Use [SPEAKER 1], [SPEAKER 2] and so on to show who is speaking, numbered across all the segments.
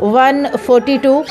[SPEAKER 1] 142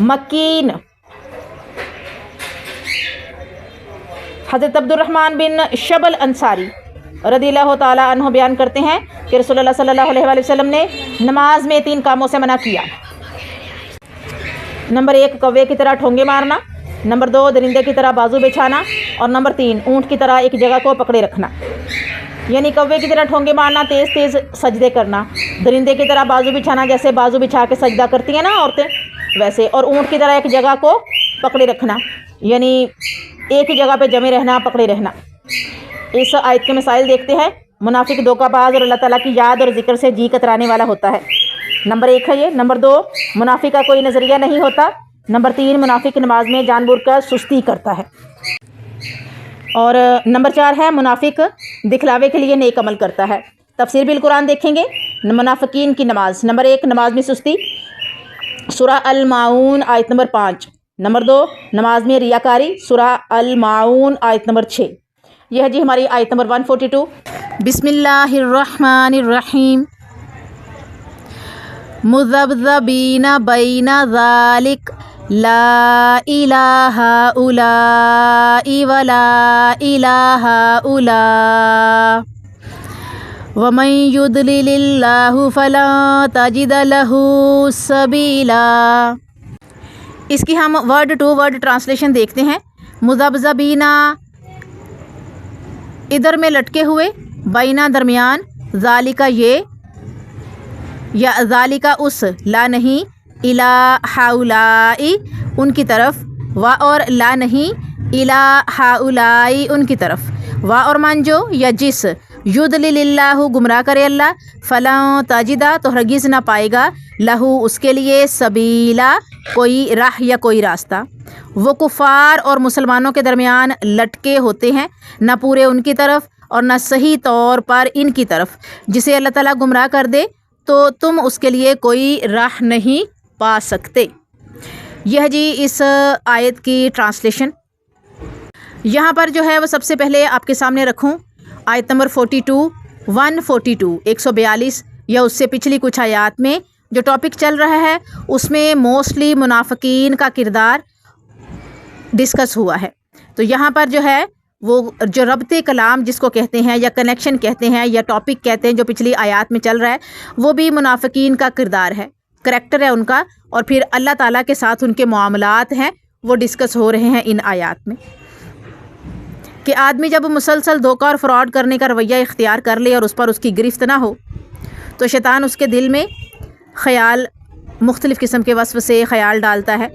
[SPEAKER 1] مکین. حضرت عبد الرحمن بن شبل انصاری رضی اللہ تعالیٰ عنہ بیان کرتے ہیں کہ رسول اللہ صلی اللہ علیہ وآلہ وسلم نے نماز میں 3 کاموں سے منع کیا. نمبر 1 کوے کی طرح ٹھونگے مارنا، نمبر 2 درندے کی طرح بازو بچھانا، اور نمبر 3 اونٹ کی طرح ایک جگہ کو پکڑے رکھنا. یعنی کوے کی طرح ٹھونگے مارنا، تیز تیز سجدے کرنا، درندے کی طرح بازو بچھانا، جیسے بازو بچھا کے سجدہ کرتی ہیں نا عورتیں ویسے، اور اونٹ کی طرح ایک جگہ کو پکڑے رکھنا، یعنی ایک ہی جگہ پہ جمے رہنا، پکڑے رہنا. اس آیت کے مسائل دیکھتے ہیں. منافق دھوکہ باز اور اللہ تعالیٰ کی یاد اور ذکر سے جی کترانے والا ہوتا ہے. نمبر 1 ہے یہ. نمبر 2 منافق کا کوئی نظریہ نہیں ہوتا. نمبر 3 منافق نماز میں جان بوجھ کر سستی کرتا ہے. اور نمبر 4 ہے منافق دکھلاوے کے لیے نیک عمل کرتا ہے. تفسیر بالقرآن دیکھیں گے. منافقین کی نماز. نمبر 1 نماز میں سستی، سورہ الماعون آیت نمبر 5. نمبر 2 نماز میں ریاکاری، سورہ الماعون آیت نمبر 6. یہ ہے جی ہماری آیت نمبر 142. بسم اللہ الرحمن الرحیم. مذبذبین بین ذالک لا الہ الا ولا الہ الا ومن یضلل اللہ فلا تجد لہ سبیلا. اس کی ہم ورڈ ٹو ورڈ ٹرانسلیشن دیکھتے ہیں. مذبذبینہ ادھر میں لٹکے ہوئے، بینہ درمیان، ذالکہ یہ یا ذالکہ اس، لا نہیں، الا ہؤلائی ان کی طرف، و اور لا نہیں، الا ہؤلائی ان کی طرف، و اور من جو یا جس، یضلل اللہ گمراہ کرے اللہ، فلا تجدہ تو ہرگز نہ پائے گا، لہو اس کے لیے، سبیلا کوئی راہ یا کوئی راستہ. وہ کفار اور مسلمانوں کے درمیان لٹکے ہوتے ہیں، نہ پورے ان کی طرف اور نہ صحیح طور پر ان کی طرف. جسے اللہ تعالیٰ گمراہ کر دے تو تم اس کے لیے کوئی راہ نہیں پا سکتے. یہ جی اس آیت کی ٹرانسلیشن. یہاں پر جو ہے وہ سب سے پہلے آپ کے سامنے رکھوں آیت نمبر 142 142 یا اس سے پچھلی کچھ آیات میں جو ٹاپک چل رہا ہے اس میں موسٹلی منافقین کا کردار ڈسکس ہوا ہے. تو یہاں پر جو ہے وہ جو ربط کلام جس کو کہتے ہیں یا کنیکشن کہتے ہیں یا ٹاپک کہتے ہیں جو پچھلی آیات میں چل رہا ہے وہ بھی منافقین کا کردار ہے، کریکٹر ہے ان کا، اور پھر اللہ تعالیٰ کے ساتھ ان کے معاملات ہیں وہ ڈسکس ہو رہے ہیں ان آیات میں. کہ آدمی جب مسلسل دھوکہ اور فراڈ کرنے کا رویہ اختیار کر لے اور اس پر اس کی گرفت نہ ہو تو شیطان اس کے دل میں خیال، مختلف قسم کے وسوسے خیال ڈالتا ہے،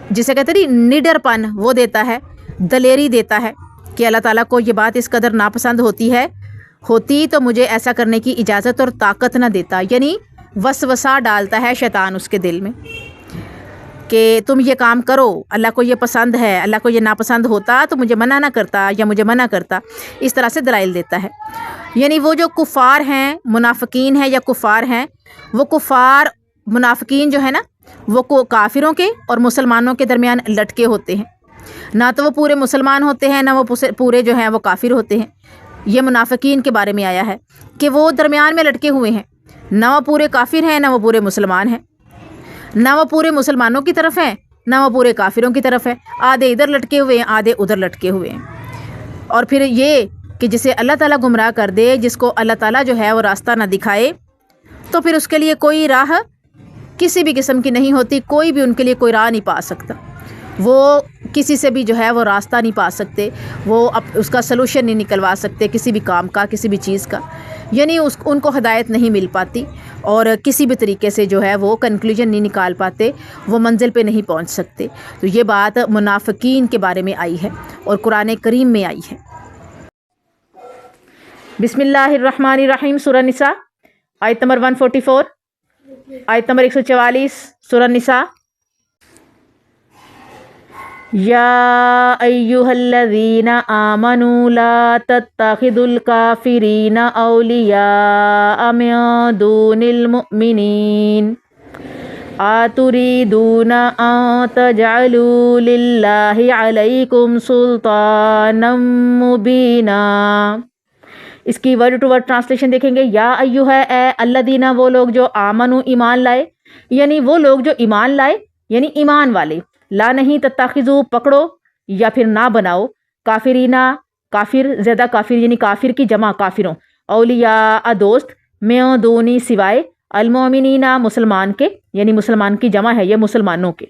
[SPEAKER 1] جسے کہتے ہیں نڈر پن وہ دیتا ہے، دلیری دیتا ہے کہ اللہ تعالیٰ کو یہ بات اس قدر ناپسند ہوتی تو مجھے ایسا کرنے کی اجازت اور طاقت نہ دیتا. یعنی وسوسہ ڈالتا ہے شیطان اس کے دل میں کہ تم یہ کام کرو، اللہ کو یہ پسند ہے، اللہ کو یہ ناپسند ہوتا تو مجھے منع نہ کرتا یا مجھے منع کرتا. اس طرح سے دلائل دیتا ہے. یعنی وہ جو کفار ہیں، منافقین ہیں یا کفار ہیں، وہ کفار منافقین جو ہے نا وہ کافروں کے اور مسلمانوں کے درمیان لٹکے ہوتے ہیں. نہ تو وہ پورے مسلمان ہوتے ہیں نہ وہ پورے جو ہیں وہ کافر ہوتے ہیں. یہ منافقین کے بارے میں آیا ہے کہ وہ درمیان میں لٹکے ہوئے ہیں، نہ وہ پورے کافر ہیں نہ وہ پورے مسلمان ہیں، نہ وہ پورے مسلمانوں کی طرف ہیں نہ وہ پورے کافروں کی طرف ہیں. آدھے ادھر لٹکے ہوئے ہیں، آدھے ادھر لٹکے ہوئے ہیں. اور پھر یہ کہ جسے اللہ تعالیٰ گمراہ کر دے، جس کو اللہ تعالیٰ جو ہے وہ راستہ نہ دکھائے تو پھر اس کے لیے کوئی راہ کسی بھی قسم کی نہیں ہوتی. کوئی بھی ان کے لیے کوئی راہ نہیں پا سکتا. وہ کسی سے بھی جو ہے وہ راستہ نہیں پا سکتے، وہ اس کا سلوشن نہیں نکلوا سکتے کسی بھی کام کا، کسی بھی چیز کا. یعنی ان کو ہدایت نہیں مل پاتی اور کسی بھی طریقے سے جو ہے وہ کنکلوژن نہیں نکال پاتے، وہ منزل پہ نہیں پہنچ سکتے. تو یہ بات منافقین کے بارے میں آئی ہے اور قرآن کریم میں آئی ہے. بسم اللہ الرحمن الرحیم. سورہ نساء آیت نمبر 144، آیت نمبر 144 سورہ نساء. یا ایہا الذین آمنوا لا تتخذوا الکافرین اولیاء من دون المؤمنین اتریدون ان تجعلوا للہ علیکم سلطانا مبینا. اس کی ورڈ ٹو ورڈ ٹرانسلیشن دیکھیں گے. یا ایہا اے الذین وہ لوگ جو آمنوا ایمان لائے، یعنی وہ لوگ جو ایمان لائے یعنی ایمان والے، لا نہیں تتخذو پکڑو یا پھر نہ بناؤ، کافرینا کافر، زیادہ کافر یعنی کافر کی جمع کافروں، اولیاء دوست، میں دونی سوائے، المومنینا مسلمان کے، یعنی مسلمان کی جمع ہے یہ مسلمانوں کے،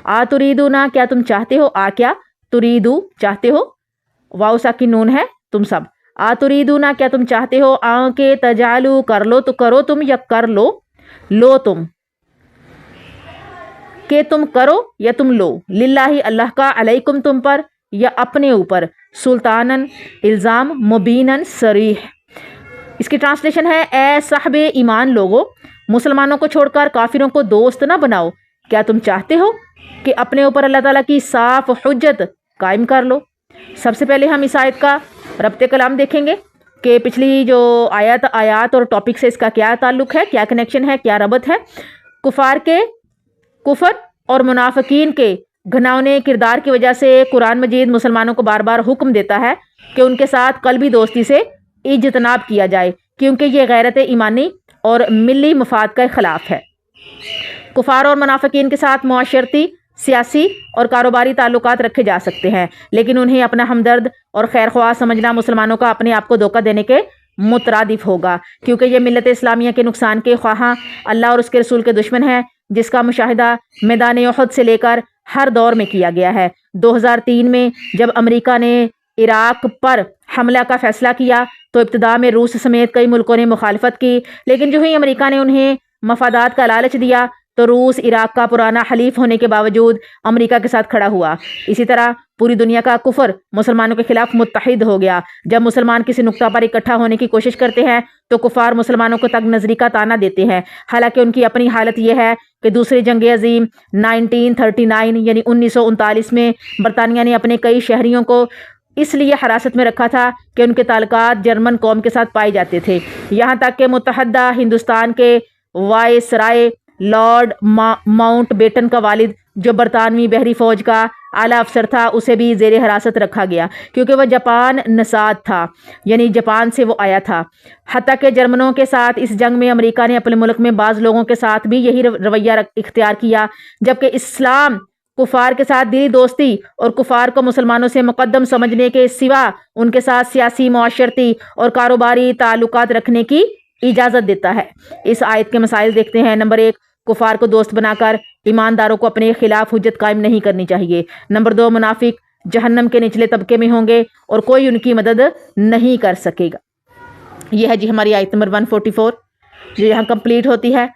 [SPEAKER 1] آ تریدونا کیا تم چاہتے ہو، آ کیا تریدو چاہتے ہو، واو ساکن نون ہے تم سب، آ تریدونا کیا تم چاہتے ہو، آ کے تجالو کر لو تو کرو تم یا کر لو، لو تم، کہ تم کرو یا تم لو، للہ اللہ کا، علیکم تم پر یا اپنے اوپر، سلطانن الزام، مبینن صریح۔ اس کی ٹرانسلیشن ہے اے صاحب ایمان لوگو، مسلمانوں کو چھوڑ کر کافروں کو دوست نہ بناؤ، کیا تم چاہتے ہو کہ اپنے اوپر اللہ تعالیٰ کی صاف حجت قائم کر لو۔ سب سے پہلے ہم اس آیت کا ربط کلام دیکھیں گے کہ پچھلی جو آیات اور ٹاپک سے اس کا کیا تعلق ہے، کیا کنیکشن ہے، کیا ربط ہے۔ کفار کے کفر اور منافقین کے گھناؤنے کردار کی وجہ سے قرآن مجید مسلمانوں کو بار بار حکم دیتا ہے کہ ان کے ساتھ قلبی دوستی سے اجتناب کیا جائے، کیونکہ یہ غیرت ایمانی اور ملی مفاد کا خلاف ہے۔ کفار اور منافقین کے ساتھ معاشرتی، سیاسی اور کاروباری تعلقات رکھے جا سکتے ہیں، لیکن انہیں اپنا ہمدرد اور خیر خواہ سمجھنا مسلمانوں کا اپنے آپ کو دھوکہ دینے کے مترادف ہوگا، کیونکہ یہ ملت اسلامیہ کے نقصان کے خواہاں اللہ اور اس کے رسول کے دشمن ہیں، جس کا مشاہدہ میدان احد سے لے کر ہر دور میں کیا گیا ہے۔ 2003 میں جب امریکہ نے عراق پر حملہ کا فیصلہ کیا تو ابتدا میں روس سمیت کئی ملکوں نے مخالفت کی، لیکن جو ہی امریکہ نے انہیں مفادات کا لالچ دیا تو روس عراق کا پرانا حلیف ہونے کے باوجود امریکہ کے ساتھ کھڑا ہوا۔ اسی طرح پوری دنیا کا کفر مسلمانوں کے خلاف متحد ہو گیا۔ جب مسلمان کسی نقطہ پر اکٹھا ہونے کی کوشش کرتے ہیں تو کفار مسلمانوں کو تنگ نظری کا طعنہ دیتے ہیں، حالانکہ ان کی اپنی حالت یہ ہے کہ دوسری جنگ عظیم 1939 یعنی 1939 میں برطانیہ نے اپنے کئی شہریوں کو اس لیے حراست میں رکھا تھا کہ ان کے تعلقات جرمن قوم کے ساتھ پائے جاتے تھے، یہاں تک کہ متحدہ ہندوستان کے وائسرائے لارڈ ماؤنٹ بیٹن کا والد جو برطانوی بحری فوج کا اعلیٰ افسر تھا اسے بھی زیر حراست رکھا گیا، کیونکہ وہ جاپان نژاد تھا، یعنی جاپان سے وہ آیا تھا۔ حتیٰ کہ جرمنوں کے ساتھ اس جنگ میں امریکہ نے اپنے ملک میں بعض لوگوں کے ساتھ بھی یہی رویہ اختیار کیا، جبکہ اسلام کفار کے ساتھ دلی دوستی اور کفار کو مسلمانوں سے مقدم سمجھنے کے سوا ان کے ساتھ سیاسی، معاشرتی اور کاروباری تعلقات رکھنے کی اجازت دیتا ہے۔ اس آیت کے مسائل دیکھتے ہیں۔ نمبر 1، کفار کو دوست بنا کر ایمانداروں کو اپنے خلاف حجت قائم نہیں کرنی چاہیے۔ نمبر 2، منافق جہنم کے نچلے طبقے میں ہوں گے اور کوئی ان کی مدد نہیں کر سکے گا۔ یہ ہے جی ہماری آیت نمبر 144 جو یہاں کمپلیٹ ہوتی ہے۔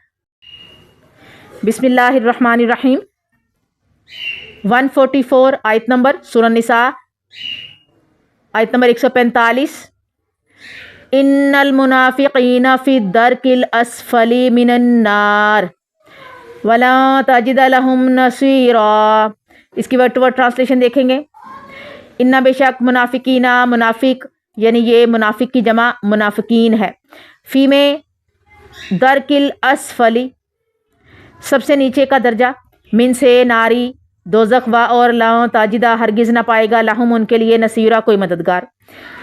[SPEAKER 1] بسم اللہ الرحمن الرحیم۔ 144 آیت نمبر سورہ نساء آیت نمبر 145۔ ان المنافقین فی الدرک الاسفل من النار ولا تجد لهم نصیرا۔ اس کی ورڈ ٹو ورڈ ٹرانسلیشن دیکھیں گے۔ ان بے شک منافقین، منافق یعنی یہ منافق کی جمع منافقین ہے، فی میں درک الاسفلی سب سے نیچے کا درجہ، من سے ناری دوزخ، و اور لا تاجدہ ہرگز نہ پائے گا، لہم ان کے لیے، نصیرہ کوئی مددگار۔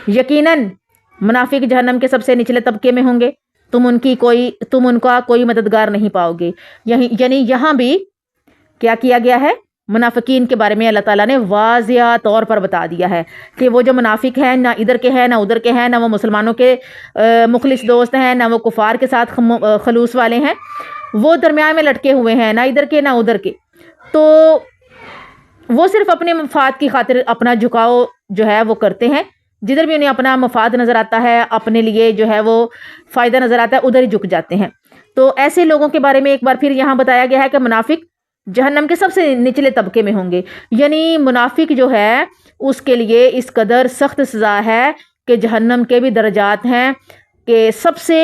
[SPEAKER 1] یقیناً منافق جہنم کے سب سے نچلے طبقے میں ہوں گے، تم ان کا کوئی مددگار نہیں پاؤ گے۔ یعنی یہاں بھی کیا کیا گیا ہے، منافقین کے بارے میں اللہ تعالیٰ نے واضح طور پر بتا دیا ہے کہ وہ جو منافق ہیں نہ ادھر کے ہیں نہ ادھر کے ہیں، نہ وہ مسلمانوں کے مخلص دوست ہیں، نہ وہ کفار کے ساتھ خلوص والے ہیں، وہ درمیان میں لٹکے ہوئے ہیں، نہ ادھر کے نہ ادھر کے۔ تو وہ صرف اپنے مفاد کی خاطر اپنا جھکاؤ جو ہے وہ کرتے ہیں، جدھر بھی انہیں اپنا مفاد نظر آتا ہے، اپنے لیے جو ہے وہ فائدہ نظر آتا ہے، ادھر ہی جھک جاتے ہیں۔ تو ایسے لوگوں کے بارے میں ایک بار پھر یہاں بتایا گیا ہے کہ منافق جہنم کے سب سے نچلے طبقے میں ہوں گے، یعنی منافق جو ہے اس کے لیے اس قدر سخت سزا ہے کہ جہنم کے بھی درجات ہیں کہ سب سے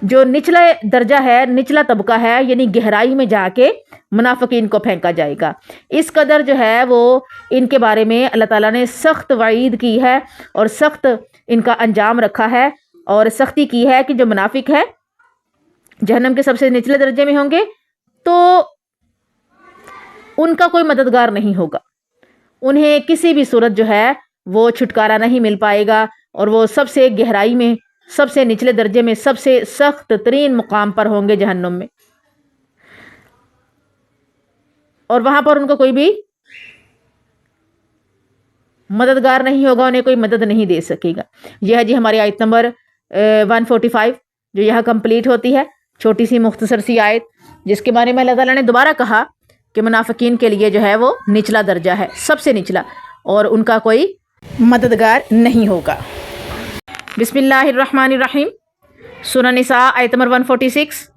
[SPEAKER 1] جو نچلا درجہ ہے، نچلا طبقہ ہے، یعنی گہرائی میں جا کے منافقین کو پھینکا جائے گا۔ اس قدر جو ہے وہ ان کے بارے میں اللہ تعالیٰ نے سخت وعید کی ہے اور سخت ان کا انجام رکھا ہے اور سختی کی ہے کہ جو منافق ہے جہنم کے سب سے نچلے درجے میں ہوں گے تو ان کا کوئی مددگار نہیں ہوگا، انہیں کسی بھی صورت جو ہے وہ چھٹکارا نہیں مل پائے گا، اور وہ سب سے گہرائی میں، سب سے نچلے درجے میں، سب سے سخت ترین مقام پر ہوں گے جہنم میں۔ اور وہاں پر ان کو کوئی بھی مددگار نہیں ہوگا, انہیں کوئی مدد نہیں دے سکے گا. یہ ہے جی ہماری آیت نمبر 145 جو یہاں کمپلیٹ ہوتی ہے. چھوٹی سی مختصر سی آیت جس کے بارے میں اللہ تعالیٰ نے دوبارہ کہا کہ منافقین کے لیے جو ہے وہ نچلا درجہ ہے, سب سے نچلا, اور ان کا کوئی مددگار نہیں ہوگا. بسم اللہ الرحمن الرحیم. سورہ نساء آیت نمبر 146.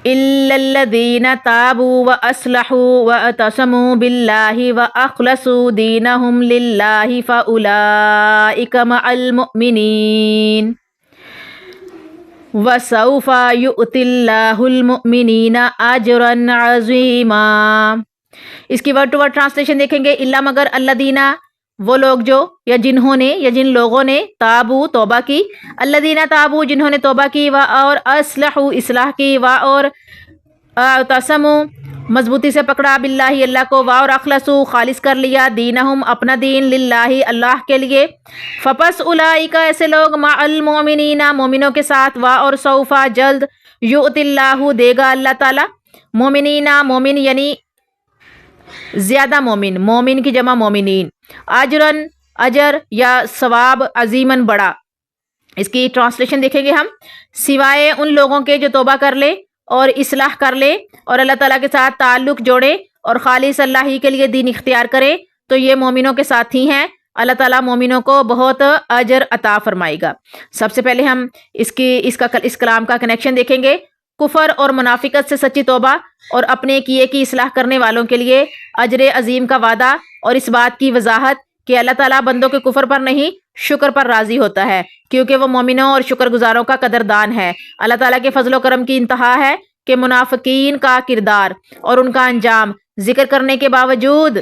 [SPEAKER 1] إِلَّا الَّذِينَ تَابُوا وَأَصْلَحُوا وَاعْتَصَمُوا بِاللَّهِ وَأَخْلَصُوا دِينَهُمْ لِلَّهِ فَأُولَئِكَ مَعَ الْمُؤْمِنِينَ وَسَوْفَ يُؤْتِ اللَّهُ الْمُؤْمِنِينَ أَجْرًا عَظِيمًا. اس کی ورڈ ٹو ورڈ ٹرانسلیشن دیکھیں گے. اللہ مگر الذین, وہ لوگ جو یا جنہوں نے یا جن لوگوں نے تابو توبہ کی, الذین تابو جنہوں نے توبہ کی, و اور اصلحوا اصلاح کی, و اور اعتصموا مضبوطی سے پکڑا, باللہ اللہ کو, و اور اخلصوا خالص کر لیا, دینہم اپنا دین, للہ اللہ کے لیے, فپس اولئک ایسے لوگ, مع المؤمنین مومنوں کے ساتھ, و اور سوفا جلد, یؤتی اللہ دے گا اللہ تعالی, مومنین مومن یعنی زیادہ مومن, مومن کی جمع مومنین, اجرن اجر یا ثواب, عظیمن بڑا. اس کی ٹرانسلیشن دیکھیں گے ہم. سوائے ان لوگوں کے جو توبہ کر لے اور اصلاح کر لے اور اللہ تعالیٰ کے ساتھ تعلق جوڑے اور خالص اللہ ہی کے لیے دین اختیار کرے, تو یہ مومنوں کے ساتھ ہی ہیں. اللہ تعالیٰ مومنوں کو بہت اجر عطا فرمائے گا. سب سے پہلے ہم اس کلام کا کنیکشن دیکھیں گے. کفر اور منافقت سے سچی توبہ اور اپنے کیے کی اصلاح کرنے والوں کے لیے اجر عظیم کا وعدہ, اور اس بات کی وضاحت کہ اللہ تعالیٰ بندوں کے کفر پر نہیں شکر پر راضی ہوتا ہے, کیونکہ وہ مومنوں اور شکر گزاروں کا قدردان ہے. اللہ تعالیٰ کے فضل و کرم کی انتہا ہے کہ منافقین کا کردار اور ان کا انجام ذکر کرنے کے باوجود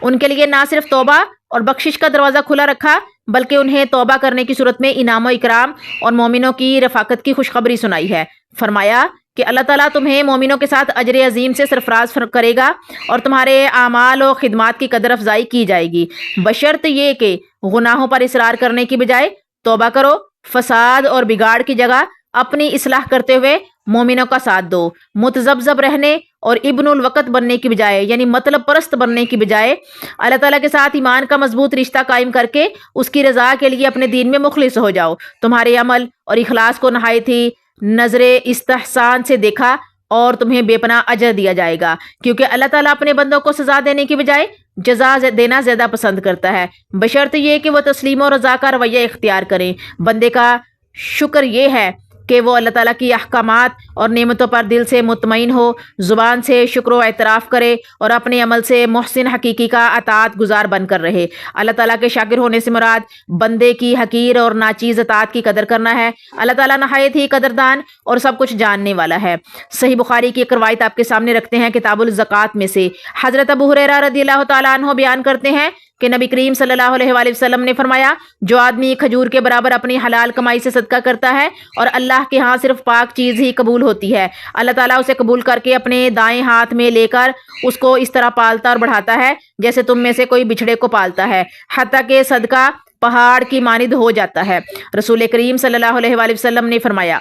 [SPEAKER 1] ان کے لیے نہ صرف توبہ اور بخشش کا دروازہ کھلا رکھا, بلکہ انہیں توبہ کرنے کی صورت میں انعام و اکرام اور مومنوں کی رفاقت کی خوشخبری سنائی ہے. فرمایا کہ اللہ تعالیٰ تمہیں مومنوں کے ساتھ اجر عظیم سے سرفراز کرے گا اور تمہارے اعمال و خدمات کی قدر افزائی کی جائے گی, بشرط یہ کہ گناہوں پر اصرار کرنے کی بجائے توبہ کرو, فساد اور بگاڑ کی جگہ اپنی اصلاح کرتے ہوئے مومنوں کا ساتھ دو, متذبذب رہنے اور ابن الوقت بننے کی بجائے یعنی مطلب پرست بننے کی بجائے اللہ تعالیٰ کے ساتھ ایمان کا مضبوط رشتہ قائم کر کے اس کی رضا کے لیے اپنے دین میں مخلص ہو جاؤ. تمہارے عمل اور اخلاص کو نہایت ہی نظر استحسان سے دیکھا اور تمہیں بے پناہ اجر دیا جائے گا, کیونکہ اللہ تعالیٰ اپنے بندوں کو سزا دینے کی بجائے جزا دینا زیادہ پسند کرتا ہے, بشرط یہ کہ وہ تسلیم و رضا کا رویہ اختیار کریں. بندے کا شکر یہ ہے کہ وہ اللہ تعالیٰ کی احکامات اور نعمتوں پر دل سے مطمئن ہو, زبان سے شکر و اعتراف کرے اور اپنے عمل سے محسن حقیقی کا اطاعت گزار بن کر رہے. اللہ تعالیٰ کے شاکر ہونے سے مراد بندے کی حقیر اور ناچیز اطاعت کی قدر کرنا ہے. اللہ تعالیٰ نہایت ہی قدردان اور سب کچھ جاننے والا ہے. صحیح بخاری کی ایک روایت آپ کے سامنے رکھتے ہیں کتاب الزکوٰۃ میں سے. حضرت ابو ہریرہ رضی اللہ تعالیٰ عنہ بیان کرتے ہیں کہ نبی کریم صلی اللہ علیہ وآلہ وسلم نے فرمایا, جو آدمی کھجور کے برابر اپنی حلال کمائی سے صدقہ کرتا ہے اور اللہ کے ہاں صرف پاک چیز ہی قبول ہوتی ہے, اللہ تعالیٰ اسے قبول کر کے اپنے دائیں ہاتھ میں لے کر اس کو اس طرح پالتا اور بڑھاتا ہے جیسے تم میں سے کوئی بچھڑے کو پالتا ہے, حتیٰ کہ صدقہ پہاڑ کی مانند ہو جاتا ہے. رسول کریم صلی اللہ علیہ وآلہ وسلم نے فرمایا,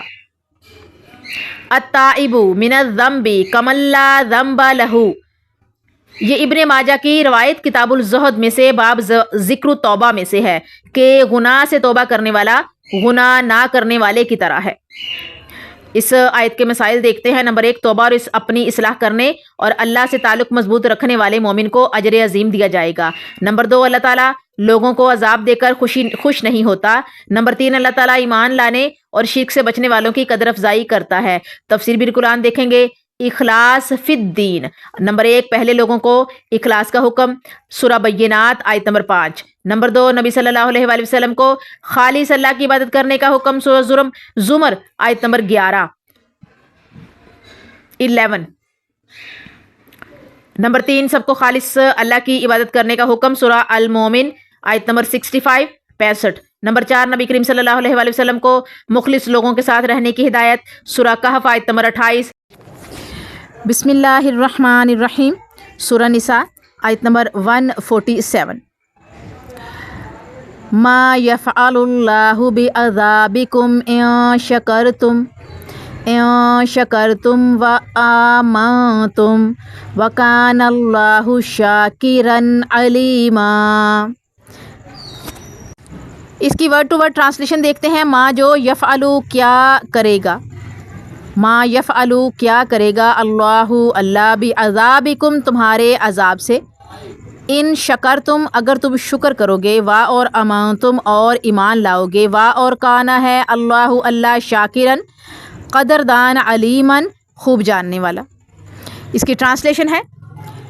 [SPEAKER 1] التائب من الذنب کمن لا ذنب لہ. یہ ابن ماجہ کی روایت کتاب الزہد میں سے باب ذکر توبہ میں سے ہے کہ گناہ سے توبہ کرنے والا گناہ نہ کرنے والے کی طرح ہے. اس آیت کے مسائل دیکھتے ہیں. نمبر 1, توبہ اور اپنی اصلاح کرنے اور اللہ سے تعلق مضبوط رکھنے والے مومن کو اجر عظیم دیا جائے گا. نمبر 2, اللہ تعالیٰ لوگوں کو عذاب دے کر خوش نہیں ہوتا. نمبر 3, اللہ تعالیٰ ایمان لانے اور شرک سے بچنے والوں کی قدر افزائی کرتا ہے. تفسیر بالقرآن دیکھیں گے. اخلاص فی الدین. نمبر 1, پہلے لوگوں کو اخلاص کا حکم, سورہ بینات آیت نمبر 5. نمبر 2, نبی صلی اللہ علیہ وآلہ وسلم کو خالص اللہ کی عبادت کرنے کا حکم, سورہ زمر آیت نمبر 11. نمبر 3, سب کو خالص اللہ کی عبادت کرنے کا حکم, سورہ المومن آیت نمبر 65. نمبر 4, نبی کریم صلی اللہ علیہ وآلہ وسلم کو مخلص لوگوں کے ساتھ رہنے کی ہدایت, سورہ کہف آیت نمبر 28. بسم اللہ الرحمن الرحیم. سورہ نساء آیت نمبر 147. ما یفعل اللہ بعذابکم ان شکرتم ان شکرتم و آمنتم وکان اللہ شاکرا علیما۔ اس کی ورڈ ٹو ورڈ ٹرانسلیشن دیکھتے ہیں۔ ما جو یفعلو کیا کرے گا، ما یفعلو کیا کرے گا، اللہ اللہ بعذابکم تمہارے عذاب سے، ان شکرتم اگر تم شکر کرو گے، وا اور امنتم اور ایمان لاؤ گے، وا اور کانا ہے اللہ اللہ شاکرن قدردان علیمن خوب جاننے والا۔ اس کی ٹرانسلیشن ہے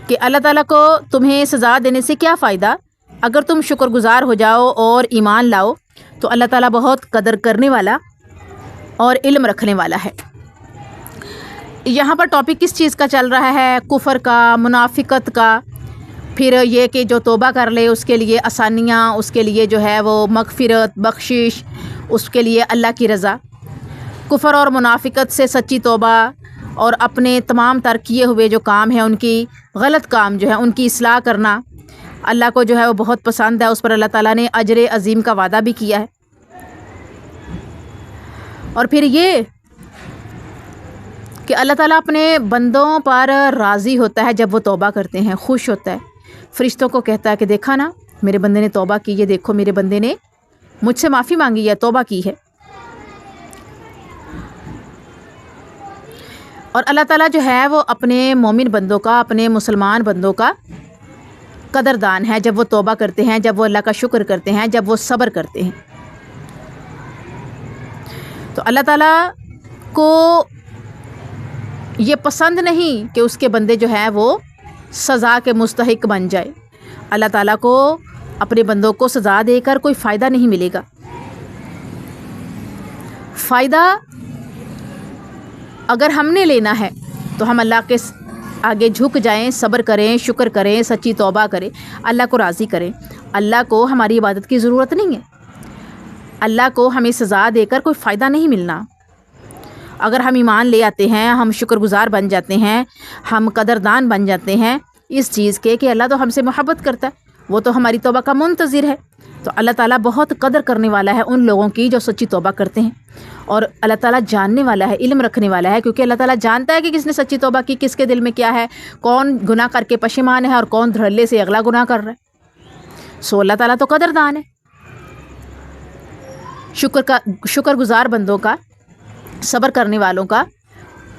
[SPEAKER 1] کہ اللہ تعالیٰ کو تمہیں سزا دینے سے کیا فائدہ، اگر تم شکر گزار ہو جاؤ اور ایمان لاؤ تو اللہ تعالیٰ بہت قدر کرنے والا اور علم رکھنے والا ہے۔ یہاں پر ٹاپک کس چیز کا چل رہا ہے؟ کفر کا، منافقت کا، پھر یہ کہ جو توبہ کر لے اس کے لیے آسانیاں، اس کے لیے جو ہے وہ مغفرت، بخشش، اس کے لیے اللہ کی رضا۔ کفر اور منافقت سے سچی توبہ اور اپنے تمام تر کیے ہوئے جو کام ہیں، ان کی غلط کام جو ہے ان کی اصلاح کرنا اللہ کو جو ہے وہ بہت پسند ہے، اس پر اللہ تعالیٰ نے اجر عظیم کا وعدہ بھی کیا ہے۔ اور پھر یہ کہ اللہ تعالیٰ اپنے بندوں پر راضی ہوتا ہے جب وہ توبہ کرتے ہیں، خوش ہوتا ہے، فرشتوں کو کہتا ہے کہ دیکھا نا میرے بندے نے توبہ کی، یہ دیکھو میرے بندے نے مجھ سے معافی مانگی ہے، توبہ کی ہے۔ اور اللہ تعالیٰ جو ہے وہ اپنے مومن بندوں کا، اپنے مسلمان بندوں کا قدردان ہے جب وہ توبہ کرتے ہیں، جب وہ اللہ کا شکر کرتے ہیں، جب وہ صبر کرتے ہیں۔ تو اللہ تعالیٰ کو یہ پسند نہیں کہ اس کے بندے جو ہے وہ سزا کے مستحق بن جائے۔ اللہ تعالیٰ کو اپنے بندوں کو سزا دے کر کوئی فائدہ نہیں ملے گا۔ فائدہ اگر ہم نے لینا ہے تو ہم اللہ کے آگے جھک جائیں، صبر کریں، شکر کریں، سچی توبہ کریں، اللہ کو راضی کریں۔ اللہ کو ہماری عبادت کی ضرورت نہیں ہے، اللہ کو ہمیں سزا دے کر کوئی فائدہ نہیں ملنا۔ اگر ہم ایمان لے آتے ہیں، ہم شکر گزار بن جاتے ہیں، ہم قدردان بن جاتے ہیں اس چیز کے کہ اللہ تو ہم سے محبت کرتا ہے، وہ تو ہماری توبہ کا منتظر ہے، تو اللہ تعالیٰ بہت قدر کرنے والا ہے ان لوگوں کی جو سچی توبہ کرتے ہیں۔ اور اللہ تعالیٰ جاننے والا ہے، علم رکھنے والا ہے، کیونکہ اللہ تعالیٰ جانتا ہے کہ کس نے سچی توبہ کی، کس کے دل میں کیا ہے، کون گناہ کر کے پشیمان ہے اور کون دھڑلے سے اگلا گناہ کر رہا ہے۔ سو اللہ تعالیٰ تو قدردان ہے۔ شکر گزار بندوں کا، صبر کرنے والوں کا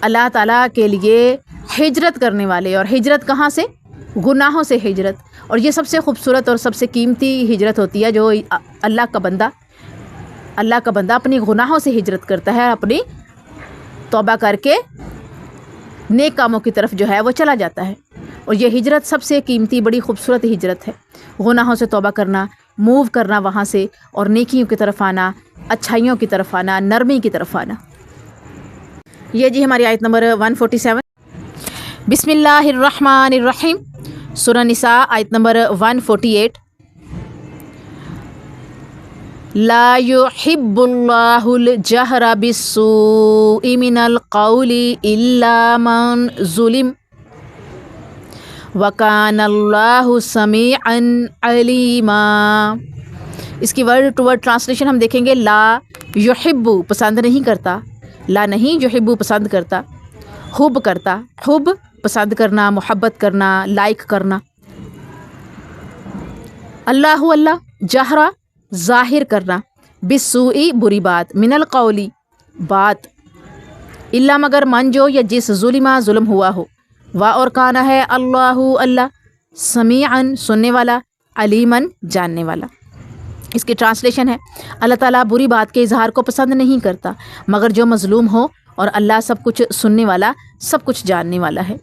[SPEAKER 1] اللہ تعالیٰ کے لیے ہجرت کرنے والے، اور ہجرت کہاں سے؟ گناہوں سے ہجرت۔ اور یہ سب سے خوبصورت اور سب سے قیمتی ہجرت ہوتی ہے جو اللہ کا بندہ اپنے گناہوں سے ہجرت کرتا ہے، اپنی توبہ کر کے نیک کاموں کی طرف جو ہے وہ چلا جاتا ہے۔ اور یہ ہجرت سب سے قیمتی، بڑی خوبصورت ہجرت ہے، گناہوں سے توبہ کرنا، موو کرنا وہاں سے، اور نیکیوں کی طرف آنا، اچھائیوں کی طرف آنا، نرمی کی طرف آنا۔ یہ جی ہماری آیت نمبر 147۔ بسم اللہ الرحمن الرحیم، سورہ نساء آیت نمبر 148۔ لا يحب اللہ الجہر بالسوء من القول الا من ظلم وکان اللہ سمیعا علیما۔ اس کی ورڈ ٹو ورڈ ٹرانسلیشن ہم دیکھیں گے۔ لا یحب پسند نہیں کرتا، لا نہیں، یحب پسند کرتا، حب کرتا، حب پسند کرنا، محبت کرنا، لائک کرنا۔ اللہ اللہ، جہرا ظاہر کرنا، بالسوء بری بات، من القولی بات، الا مگر من جو یا جس ظلمہ ظلم ہوا ہو، وا اور کانا ہے اللہ اللہ سمیعاً سننے والا، علیماً جاننے والا۔ اس کی ٹرانسلیشن ہے اللہ تعالیٰ بری بات کے اظہار کو پسند نہیں کرتا مگر جو مظلوم ہو، اور اللہ سب کچھ سننے والا، سب کچھ جاننے والا ہے۔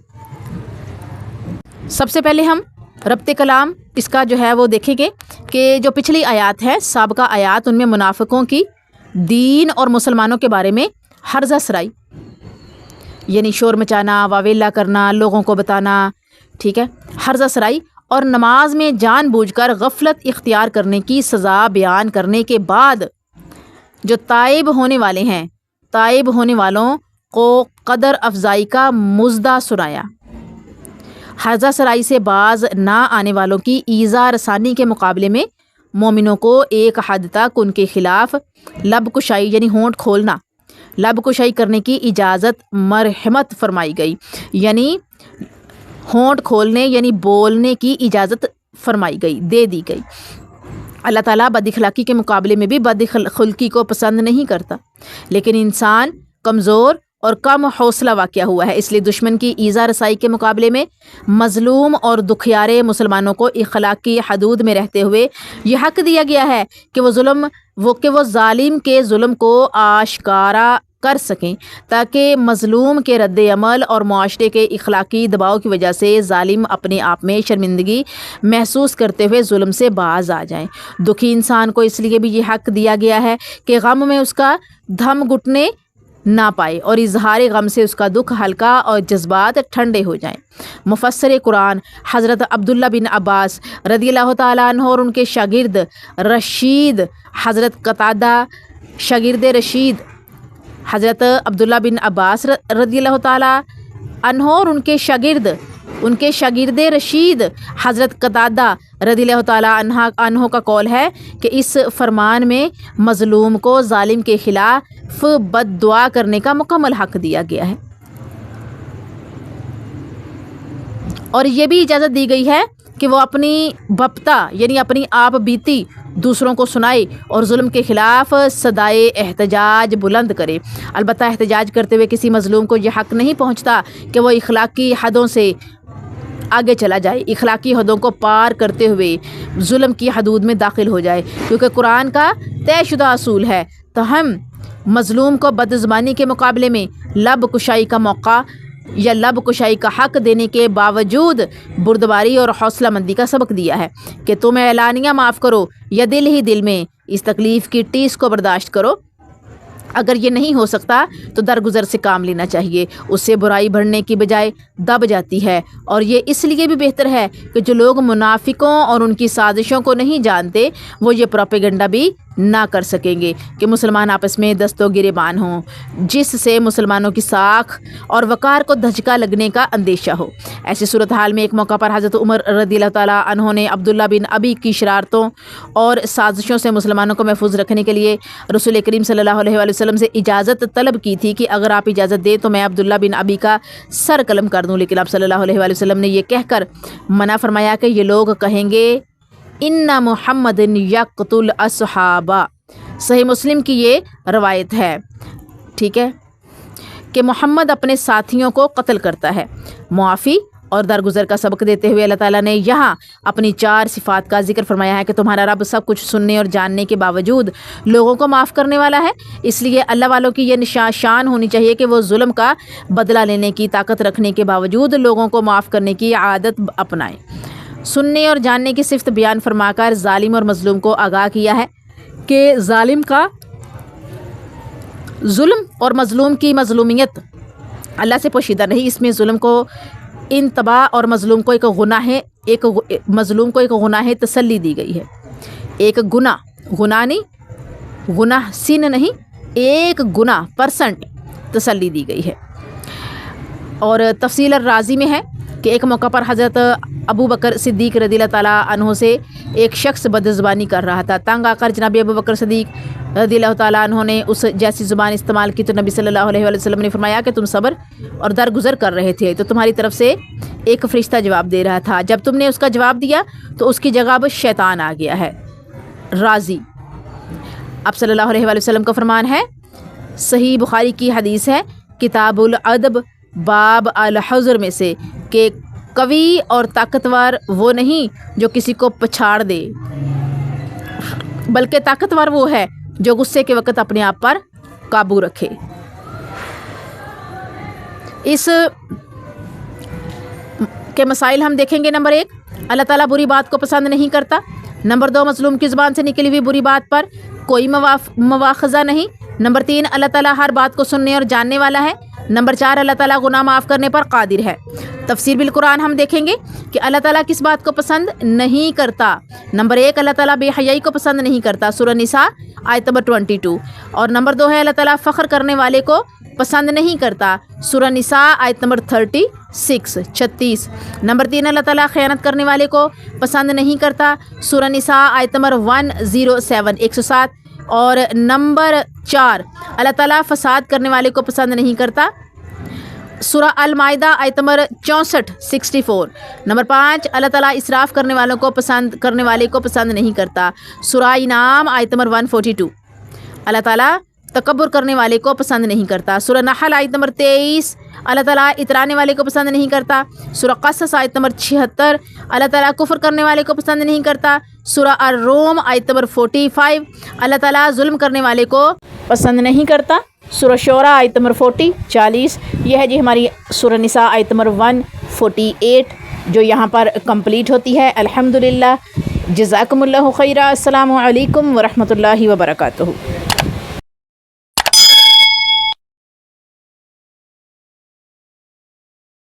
[SPEAKER 1] سب سے پہلے ہم ربط کلام اس کا جو ہے وہ دیکھیں گے کہ جو پچھلی آیات ہے، سابقہ آیات، ان میں منافقوں کی دین اور مسلمانوں کے بارے میں ہرزہ سرائی، یعنی شور مچانا، واویلا کرنا، لوگوں کو بتانا، ٹھیک ہے، ہرزہ سرائی، اور نماز میں جان بوجھ کر غفلت اختیار کرنے کی سزا بیان کرنے کے بعد جو تائب ہونے والے ہیں، تائب ہونے والوں کو قدر افزائی کا مزدہ سنایا۔ ہرزہ سرائی سے باز نہ آنے والوں کی ایذا رسانی کے مقابلے میں مومنوں کو ایک حد تک ان کے خلاف لب کشائی، یعنی ہونٹ کھولنا، لب کشائی کرنے کی اجازت مرحمت فرمائی گئی، یعنی ہونٹ کھولنے یعنی بولنے کی اجازت فرمائی گئی، دے دی گئی۔ اللہ تعالیٰ بد اخلاقی کے مقابلے میں بھی بد خلقی کو پسند نہیں کرتا، لیکن انسان کمزور اور کم حوصلہ واقع ہوا ہے، اس لیے دشمن کی ایذا رسائی کے مقابلے میں مظلوم اور دکھیارے مسلمانوں کو اخلاقی حدود میں رہتے ہوئے یہ حق دیا گیا ہے کہ وہ ظالم کے ظلم کو آشکارا کر سکیں، تاکہ مظلوم کے رد عمل اور معاشرے کے اخلاقی دباؤ کی وجہ سے ظالم اپنے آپ میں شرمندگی محسوس کرتے ہوئے ظلم سے باز آ جائیں۔ دکھی انسان کو اس لیے بھی یہ حق دیا گیا ہے کہ غم میں اس کا دھم گھٹنے نہ پائے اور اظہار غم سے اس کا دکھ ہلکا اور جذبات ٹھنڈے ہو جائیں۔ مفسر قرآن حضرت عبداللہ بن عباس رضی اللہ تعالیٰ عنہ اور ان کے شاگرد رشید حضرت قتادہ شاگرد رشید حضرت عبداللہ بن عباس رضی اللہ تعالیٰ عنہ اور ان کے شاگرد رشید حضرت قتادہ رضی اللہ تعالیٰ عنہ کا قول ہے کہ اس فرمان میں مظلوم کو ظالم کے خلاف بد دعا کرنے کا مکمل حق دیا گیا ہے، اور یہ بھی اجازت دی گئی ہے کہ وہ اپنی بپتا یعنی اپنی آپ بیتی دوسروں کو سنائے اور ظلم کے خلاف صدائے احتجاج بلند کرے۔ البتہ احتجاج کرتے ہوئے کسی مظلوم کو یہ حق نہیں پہنچتا کہ وہ اخلاقی حدوں سے آگے چلا جائے، اخلاقی حدوں کو پار کرتے ہوئے ظلم کی حدود میں داخل ہو جائے، کیونکہ قرآن کا طے شدہ اصول ہے۔ تاہم مظلوم کو بد زبانی کے مقابلے میں لب کشائی کا موقع یا لب کشائی کا حق دینے کے باوجود بردباری اور حوصلہ مندی کا سبق دیا ہے کہ تم اعلانیہ معاف کرو یا دل ہی دل میں اس تکلیف کی ٹیس کو برداشت کرو۔ اگر یہ نہیں ہو سکتا تو درگزر سے کام لینا چاہیے، اس سے برائی بڑھنے کی بجائے دب جاتی ہے، اور یہ اس لیے بھی بہتر ہے کہ جو لوگ منافقوں اور ان کی سازشوں کو نہیں جانتے وہ یہ پروپیگنڈا بھی نہ کر سکیں گے کہ مسلمان آپس میں دست و گریبان ہوں، جس سے مسلمانوں کی ساکھ اور وقار کو دھچکا لگنے کا اندیشہ ہو۔ ایسی صورتحال میں ایک موقع پر حضرت عمر رضی اللہ تعالیٰ عنہ نے عبداللہ بن ابی کی شرارتوں اور سازشوں سے مسلمانوں کو محفوظ رکھنے کے لیے رسول کریم صلی اللہ علیہ وآلہ وسلم سے اجازت طلب کی تھی کہ اگر آپ اجازت دیں تو میں عبداللہ بن ابی کا سر قلم کر دوں، لیکن آپ صلی اللہ علیہ وآلہ وسلم نے یہ کہہ کر منع فرمایا کہ یہ لوگ کہیں گے ان محمد یقتل اصحابہ۔ صحیح مسلم کی یہ روایت ہے، ٹھیک ہے، کہ محمد اپنے ساتھیوں کو قتل کرتا ہے۔ معافی اور درگزر کا سبق دیتے ہوئے اللہ تعالیٰ نے یہاں اپنی 4 صفات کا ذکر فرمایا ہے کہ تمہارا رب سب کچھ سننے اور جاننے کے باوجود لوگوں کو معاف کرنے والا ہے، اس لیے اللہ والوں کی یہ شان ہونی چاہیے کہ وہ ظلم کا بدلہ لینے کی طاقت رکھنے کے باوجود لوگوں کو معاف کرنے کی عادت اپنائیں۔ سننے اور جاننے کی صفت بیان فرما کر ظالم اور مظلوم کو آگاہ کیا ہے کہ ظالم کا ظلم اور مظلوم کی مظلومیت اللہ سے پوشیدہ نہیں، اس میں ظلم کو انتباہ اور مظلوم کو ایک گناہ تسلی دی گئی ہے، ایک گناہ نہیں، گناہ سین نہیں، ایک گناہ % تسلی دی گئی ہے۔ اور تفصیل الرازی میں ہے کہ ایک موقع پر حضرت ابو بکر صدیق رضی اللہ تعالیٰ عنہ سے ایک شخص بدزبانی کر رہا تھا، تنگ آ کر جناب ابو بکر صدیق رضی اللہ تعالیٰ عنہ نے اس جیسی زبان استعمال کی تو نبی صلی اللہ علیہ وسلم نے فرمایا کہ تم صبر اور درگزر کر رہے تھے تو تمہاری طرف سے ایک فرشتہ جواب دے رہا تھا، جب تم نے اس کا جواب دیا تو اس کی جگہ اب شیطان آ گیا ہے۔ راضی اب صلی اللہ علیہ وسلم کا فرمان ہے، صحیح بخاری کی حدیث ہے کتاب الادب باب الحضر میں سے، کہ قوی اور طاقتور وہ نہیں جو کسی کو پچھاڑ دے، بلکہ طاقتور وہ ہے جو غصے کے وقت اپنے آپ پر قابو رکھے۔ اس کے مسائل ہم دیکھیں گے۔ نمبر 1، اللہ تعالیٰ بری بات کو پسند نہیں کرتا۔ نمبر 2، مظلوم کی زبان سے نکلی ہوئی بری بات پر کوئی مواخذہ نہیں۔ نمبر 3، اللہ تعالیٰ ہر بات کو سننے اور جاننے والا ہے۔ نمبر 4، اللہ تعالیٰ گناہ معاف کرنے پر قادر ہے۔ تفسیر بالقرآن ہم دیکھیں گے کہ اللہ تعالیٰ کس بات کو پسند نہیں کرتا۔ نمبر 1، اللہ تعالیٰ بے حیائی کو پسند نہیں کرتا، سورہ نساء آیت نمبر 22۔ اور نمبر 2 ہے اللہ تعالیٰ فخر کرنے والے کو پسند نہیں کرتا، سورہ نساء آیت نمبر 36۔ نمبر 3، اللہ تعالیٰ خیانت کرنے والے کو پسند نہیں کرتا، سورہ نساء آیت نمبر 107۔ اور نمبر 4 اللہ تعالیٰ فساد کرنے والے کو پسند نہیں کرتا، سورہ المائدہ آیت نمبر 64 64۔ نمبر 5 اللہ تعالیٰ اسراف کرنے والوں کو کرنے والے کو پسند نہیں کرتا، سورہ انعام آیت نمبر 142۔ اللہ تعالیٰ تکبر کرنے والے کو پسند نہیں کرتا، سورہ نحل آیت نمبر 23۔ اللہ تعالیٰ اترانے والے کو پسند نہیں کرتا، سورہ قصص آیت نمبر 76۔ اللہ تعالیٰ کفر کرنے والے کو پسند نہیں کرتا، سورہ الروم آیت نمبر 45۔ اللہ تعالیٰ ظلم کرنے والے کو پسند نہیں کرتا، سورہ شعراء آیت نمبر 40۔ یہ ہے جی ہماری سورہ نساء آیت نمبر 148 جو یہاں پر کمپلیٹ ہوتی ہے الحمدللہ۔ جزاکم اللہ خیرہ۔ السلام علیکم ورحمۃ اللہ وبرکاتہ۔